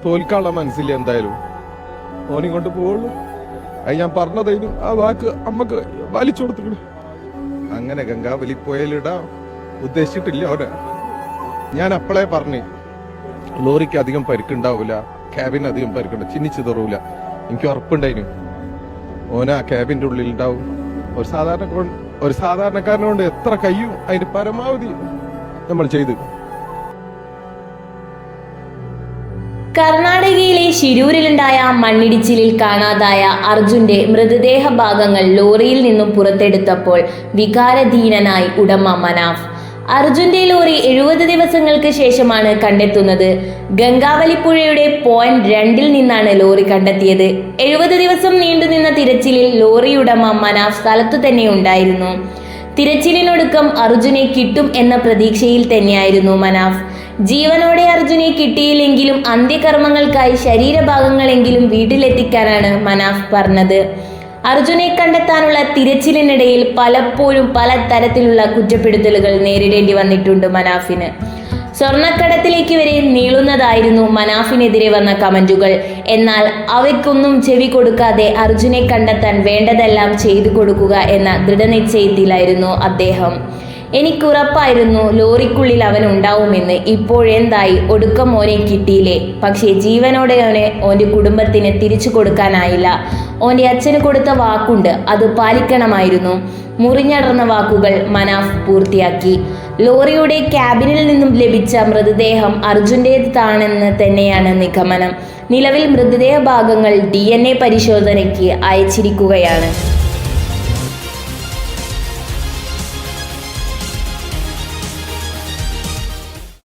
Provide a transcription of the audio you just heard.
തോൽക്കാനുള്ള മനസ്സില്ല എന്തായാലും. ഓനിങ്ങോട്ട് പോവുള്ളൂ. അത് ഞാൻ പറഞ്ഞതായിരുന്നു. ആ വാക്ക് അമ്മക്ക് വലിച്ചു കൊടുത്തിട്ടുണ്ട്. അങ്ങനെ ഗംഗാവലി പുഴയിലിടാൻ ഉദ്ദേശിച്ചിട്ടില്ല ഓനെ. ഞാൻ അപ്പളേ പറഞ്ഞു ലോറിക്ക് അധികം പരിക്കുണ്ടാവൂല, ക്യാബിന് അധികം പരിക്കുണ്ടാവും, ചിന്നിച്ചു തറൂല. എനിക്ക് ഉറപ്പുണ്ടായിരുന്നു ഓന ആ ക്യാബിന്റെ ഉള്ളിൽ ഉണ്ടാവും. ഒരു സാധാരണക്കാരനെ കൊണ്ട് എത്ര കഴിയും അതിന്റെ പരമാവധി നമ്മൾ ചെയ്തു. കർണാടകയിലെ ശിരൂരിലുണ്ടായ മണ്ണിടിച്ചിലിൽ കാണാതായ അർജുന്റെ മൃതദേഹ ഭാഗങ്ങൾ ലോറിയിൽ നിന്നും പുറത്തെടുത്തപ്പോൾ വികാരധീനനായി ഉടമ മനാഫ്. അർജുന്റെ ലോറി 70 ദിവസങ്ങൾക്ക് ശേഷമാണ് കണ്ടെത്തുന്നത്. ഗംഗാവലിപ്പുഴയുടെ പോയിന്റ് 2 നിന്നാണ് ലോറി കണ്ടെത്തിയത്. 70 ദിവസം നീണ്ടുനിന്ന തിരച്ചിലിൽ ലോറി ഉടമ മനാഫ് സ്ഥലത്തു തന്നെ ഉണ്ടായിരുന്നു. തിരച്ചിലിനൊടുക്കം അർജുനെ കിട്ടും എന്ന പ്രതീക്ഷയിൽ തന്നെയായിരുന്നു മനാഫ്. ജീവനോടെ അർജുനെ കിട്ടിയില്ലെങ്കിലും അന്ത്യകർമ്മങ്ങൾക്കായി ശരീരഭാഗങ്ങളെങ്കിലും വീട്ടിലെത്തിക്കാനാണ് മനാഫ് പറഞ്ഞത്. അർജുനെ കണ്ടെത്താനുള്ള തിരച്ചിലിനിടയിൽ പലപ്പോഴും പല തരത്തിലുള്ള കുറ്റപ്പെടുത്തലുകൾ നേരിടേണ്ടി വന്നിട്ടുണ്ട് മനാഫിന്. സ്വർണ്ണക്കടത്തിലേക്ക് വരെ നീളുന്നതായിരുന്നു മനാഫിനെതിരെ വന്ന കമന്റുകൾ. എന്നാൽ അവയ്ക്കൊന്നും ചെവി കൊടുക്കാതെ അർജുനെ കണ്ടെത്താൻ വേണ്ടതെല്ലാം ചെയ്തു കൊടുക്കുക എന്ന ദൃഢനിശ്ചയത്തിലായിരുന്നു അദ്ദേഹം. എനിക്കുറപ്പായിരുന്നു ലോറിക്കുള്ളിൽ അവൻ ഉണ്ടാവുമെന്ന്. ഇപ്പോഴെന്തായി, ഒടുക്കം ഓനെ കിട്ടിയില്ലേ. പക്ഷേ ജീവനോടെ ഓൻ്റെ കുടുംബത്തിന് തിരിച്ചു കൊടുക്കാനായില്ല. ഓൻ്റെ അച്ഛന് കൊടുത്ത വാക്കുണ്ട്, അത് പാലിക്കണമായിരുന്നു. മുറിഞ്ഞടർന്ന വാക്കുകൾ മനാഫ് പൂർത്തിയാക്കി. ലോറിയുടെ ക്യാബിനിൽ നിന്നും ലഭിച്ച മൃതദേഹം അർജുൻ്റേതാണെന്ന് തന്നെയാണ് നിഗമനം. നിലവിൽ മൃതദേഹ ഭാഗങ്ങൾ DNA പരിശോധനയ്ക്ക് അയച്ചിരിക്കുകയാണ്.